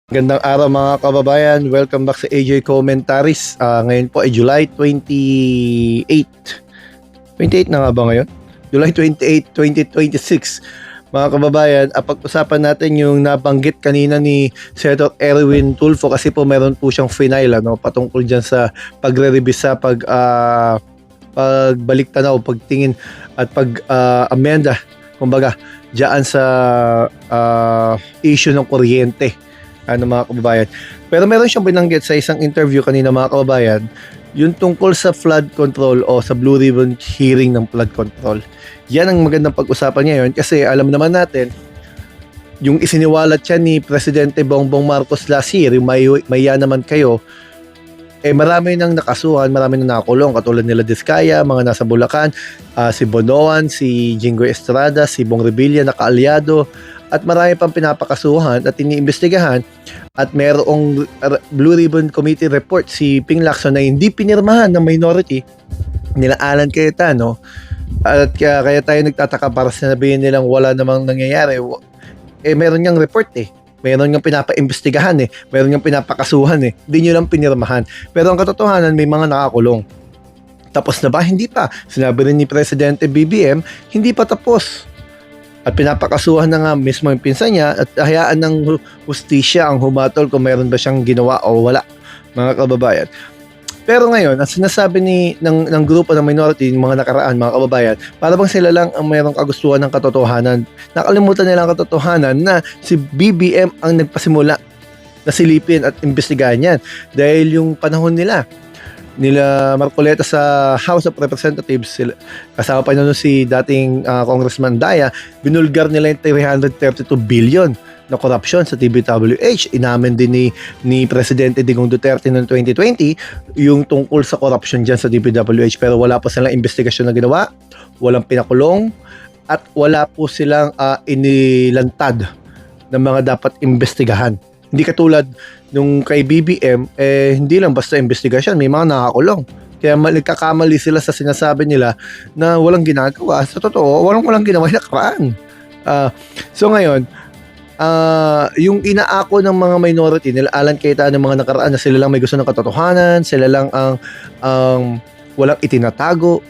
Gandang araw mga kababayan. Welcome back sa AJ Commentaries. Ngayon po ay July 28. 28 na nga ba ngayon? July 28, 2026. Mga kababayan, pag-usapan natin yung nabanggit kanina ni Senator Erwin Tulfo kasi po meron po siyang final patungkol dyan sa pagre-revisa, pagbalik tanaw, pagtingin at pag-amenda kumbaga dyan sa issue ng kuryente mga kababayan. Pero meron siyang binanggit sa isang interview kanina mga kababayan, yung tungkol sa flood control o sa Blue Ribbon hearing ng flood control. Yan ang magandang pag-usapan ngayon kasi alam naman natin, yung isiniwalat siya ni Presidente Bongbong Marcos last year, yung maya naman kayo, marami nang nakasuhan, marami nang nakakulong, katulad nila Diskaya, mga nasa Bulacan, si Bonoan, si Jinggoy Estrada, si Bong Revilla, nakaalyado, at marami pang pinapakasuhan at iniimbestigahan. At merong Blue Ribbon Committee report si Ping Lacson na hindi pinirmahan ng minority nila Alan Cayetano. At kaya tayo nagtataka para sinabihin nilang wala namang nangyayari. Meron niyang report meron niyang pinapaimbestigahan meron niyang pinapakasuhan hindi niyo lang pinirmahan. Pero ang katotohanan, may mga nakakulong. Tapos na ba? Hindi pa. Sinabi rin ni Presidente BBM, hindi pa tapos. At pinapakasuhan na nga mismo yung pinsan niya at hayaan ng hustisya ang humatol kung meron ba siyang ginawa o wala, mga kababayan. Pero ngayon, ang sinasabi ng grupo ng minority, ng mga nakaraan, mga kababayan, para bang sila lang ang mayroong kagustuhan ng katotohanan. Nakalimutan nila ang katotohanan na si BBM ang nagpasimula na silipin at imbestigahan yan. Dahil yung panahon nila Marcoleta sa House of Representatives, kasama pa nun si dating Congressman Daya, binulgar nila yung 332 billion na corruption sa TBWH. Inamin din ni Presidente Digong Duterte noong 2020 yung tungkol sa corruption dyan sa TBWH, pero wala pa silang investigasyon na ginawa, walang pinakulong, at wala po silang inilantad ng mga dapat investigahan. Hindi katulad nung kay BBM, hindi lang basta investigasyon, may mga nakakulong. Kaya nagkakamali sila sa sinasabi nila na walang ginagawa. Sa totoo, walang ginawa na nakaraan. So ngayon, yung inaako ng mga minority nila Alan Cayetano ng mga nakaraan na sila lang may gusto ng katotohanan, sila lang ang walang itinatago,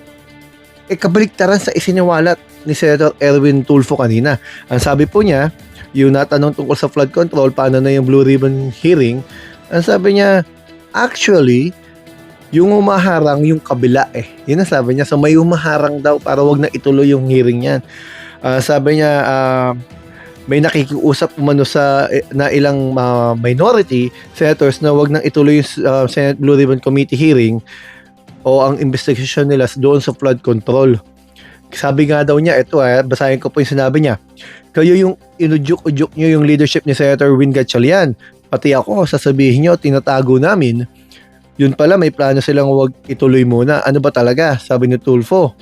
kabaliktaran sa isiniwalat ni Senator Erwin Tulfo kanina. Ang sabi po niya, yung natanong tungkol sa flood control, paano na yung Blue Ribbon hearing, ang sabi niya, actually, yung umaharang yung kabila Yun ang sabi niya. So may umaharang daw para wag na ituloy yung hearing yan. Sabi niya, may nakikiusap umano na ilang minority senators na wag nang ituloy yung Senate Blue Ribbon Committee hearing o ang investigation nila doon sa flood control. Sabi nga daw niya, basahin ko po yung sinabi niya, kayo yung inudyok-udyok nyo yung leadership ni Senator Win Gatchalian. Pati ako, sasabihin nyo, tinatago namin. Yun pala, may plano silang wag ituloy muna. Ano ba talaga? Sabi ni Tulfo.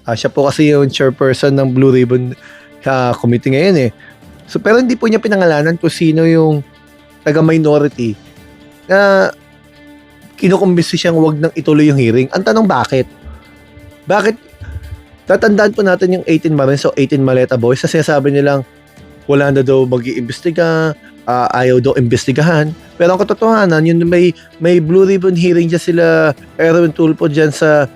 Siya po kasi yung chairperson ng Blue Ribbon Committee ngayon So, pero hindi po niya pinangalanan kung sino yung taga-minority na kinukumbisi siyang wag nang ituloy yung hearing. Ang tanong, bakit? Bakit? Tatandaan po natin yung 18 Marines o 18 Maleta Boys na sinasabi nilang wala na daw mag-iimbestiga, ayaw daw imbestigahan. Pero ang katotohanan, yun may Blue Ribbon hearing dyan sila Erwin Tulfo dyan sa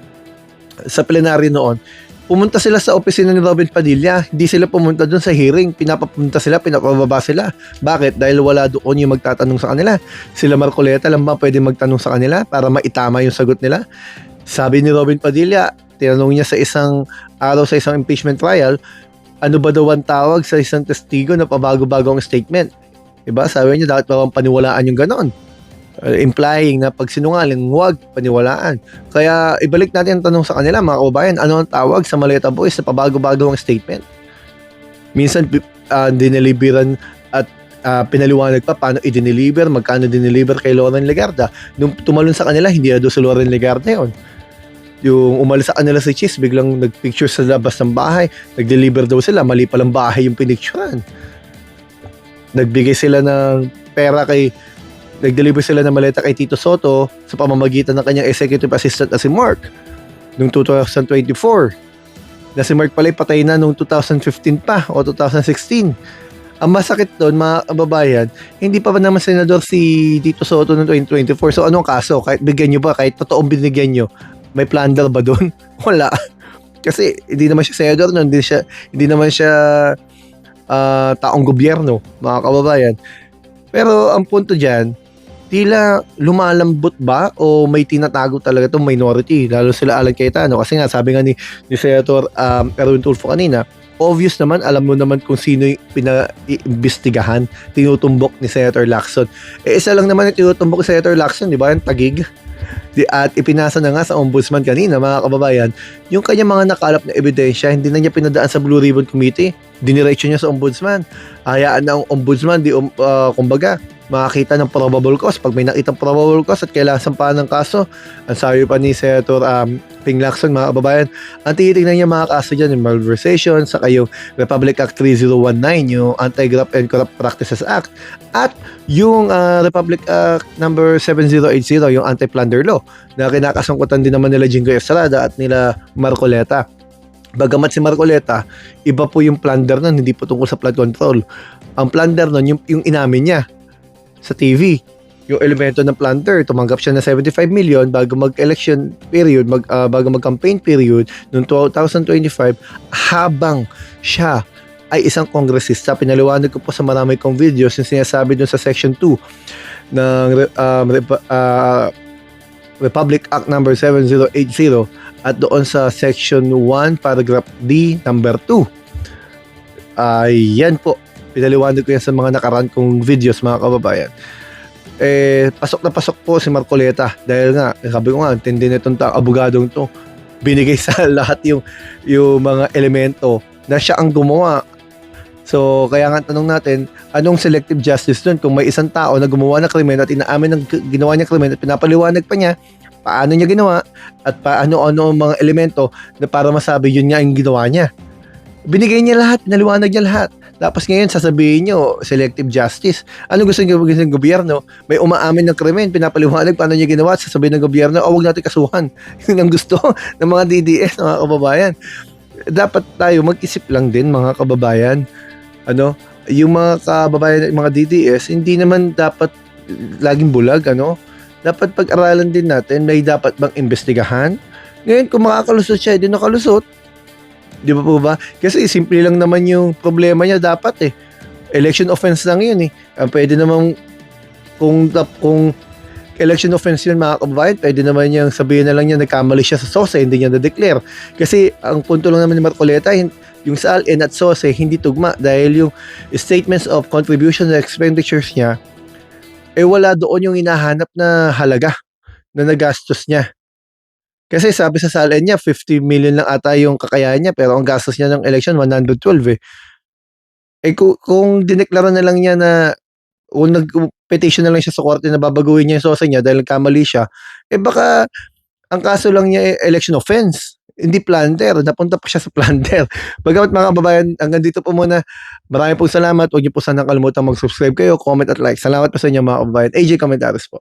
plenary noon. Pumunta sila sa opisina ni Robin Padilla. Hindi sila pumunta doon sa hearing. Pinapapunta sila, pinapababa sila. Bakit? Dahil wala doon yung magtatanong sa kanila. Sila Marcoleta lang ba pwede magtanong sa kanila para maitama yung sagot nila? Sabi ni Robin Padilla, tinanong niya sa isang araw sa isang impeachment trial, ano ba daw ang tawag sa isang testigo na pabago-bago ang statement? Diba? Sabi niya, dapat bawang paniwalaan yung ganon. Implying na pag sinungaling, huwag paniwalaan. Kaya ibalik natin ang tanong sa kanila, mga kababayan, ano ang tawag sa Maleta Boys sa pabago-bago ang statement? Minsan, dineliveran at pinaliwanag pa paano i-deliver, magkano dineliver kay Loren Legarda. Nung tumalon sa kanila, hindi na doon si Loren Legarda yun. Yung umalis sa kanila si Cheese, biglang nagpicture sa labas ng bahay, nag-deliver daw sila, mali palang bahay yung pinicturean. Nagbigay sila ng pera nag-deliver sila ng maleta kay Tito Soto sa pamamagitan ng kanyang executive assistant na si Mark noong 2024. Na si Mark pala patay na noong 2015 pa o 2016. Ang masakit do'n mga kababayan, hindi pa ba naman senador si Tito Soto noong 2024. So anong kaso? Kahit bigyan niyo ba, kahit totoong binigyan niyo, may plunder ba do'n? Wala. Kasi hindi naman siya senador no'n, hindi naman siya taong gobyerno, mga kababayan. Pero ang punto diyan, tila lumalambot ba o may tinatago talaga 'tong minority, lalo sila Alan Cayetano. Kasi nga sabi nga ni Senator Erwin Tulfo kanina, obvious naman, alam mo naman kung sino yung pinaiimbestigahan, tinutumbok ni Senator Lacson. Eh, isa lang naman yung tinutumbok ni Senator Lacson, di ba? Yung Taguig. At ipinasa na nga sa ombudsman kanina, mga kababayan, yung kanyang mga nakalap na ebidensya, hindi na niya pinadaan sa Blue Ribbon Committee, diniretso niya sa ombudsman. Hayaan na ang ombudsman, kumbaga, makakita ng probable cause. Pag may nakitang probable cause at kailangan sampahan ng kaso, ang sabi pa ni Senator Ping Lacson, mga kababayan, ang tinitingnan niya mga kaso dyan, yung malversation, saka yung Republic Act 3019, yung Anti-Graft and Corrupt Practices Act, at yung Republic Act number 7080, yung Anti-Plunder Law, na kinakasangkutan din naman nila Jingoy Estrada at nila Marcoleta. Bagamat si Marcoleta, iba po yung plunder nun, hindi po tungkol sa flood control. Ang plunder nun, yung inamin niya sa TV, yung elemento ng plunder, tumanggap siya ng 75 million bago mag-election period, bago mag-campaign period noong 2025, habang siya ay isang kongresista. Pinaliwanag ko po sa marami kong videos yung sinasabi dun sa section 2 ng Republic Act number 7080 at doon sa section 1 paragraph D number 2. Yan po, pinaliwanag ko yan sa mga nakaraan kong videos, mga kababayan. Pasok na pasok po si Marcoleta dahil nga, sabi ko nga, tindi na itong abogadong to, binigay sa lahat yung mga elemento na siya ang gumawa. So, kaya nga tanong natin, anong selective justice dun kung may isang tao na gumawa ng krimen at inaamin ng ginawa niya krimen at pinapaliwanag pa niya paano niya ginawa at paano-ano ang mga elemento na para masabi yun nga yung ginawa niya. Binigay niya lahat, pinaliwanag niya lahat. Tapos ngayon, sasabihin nyo, selective justice. Ano gusto ng gobyerno? May umaamin ng krimen, pinapaliwanag paano niya ginawa, sasabihin ng gobyerno, huwag natin kasuhan. Yun ang gusto ng mga DDS, mga kababayan. Dapat tayo mag-isip lang din, mga kababayan. Yung mga kababayan, mga DDS, hindi naman dapat laging bulag, Dapat pag-aralan din natin, may dapat bang investigahan? Ngayon, kung makakalusot siya, hindi nakalusot. Di ba po ba? Kasi simple lang naman yung problema niya dapat election offense lang yun pwede naman kung election offense yun, mga kababayan, pwede naman niyang sabihin na lang niya nagkamali siya sa SOSE, hindi niya na-declare. Kasi ang punto lang naman ni Marcoleta, yung SALN at SOSE hindi tugma dahil yung statements of contributions and expenditures niya wala doon yung hinahanap na halaga na nagastos niya. Kasi sabi sa SALN niya, 50 million lang ata yung kakayahan niya, pero ang gastos niya ng election, 112 . Kung dineklara na lang niya na, kung nag-petition na lang siya sa korte na babaguhin niya yung SOSE niya dahil nagkamali siya, baka ang kaso lang niya election offense, hindi plunder. Napunta pa siya sa plunder. Bagamat mga kababayan, hanggang dito po muna. Maraming pong salamat. Huwag niyo po sanang kalimutan mag-subscribe kayo, comment at like. Salamat po sa inyo, mga kababayan. AJ Comentaries po.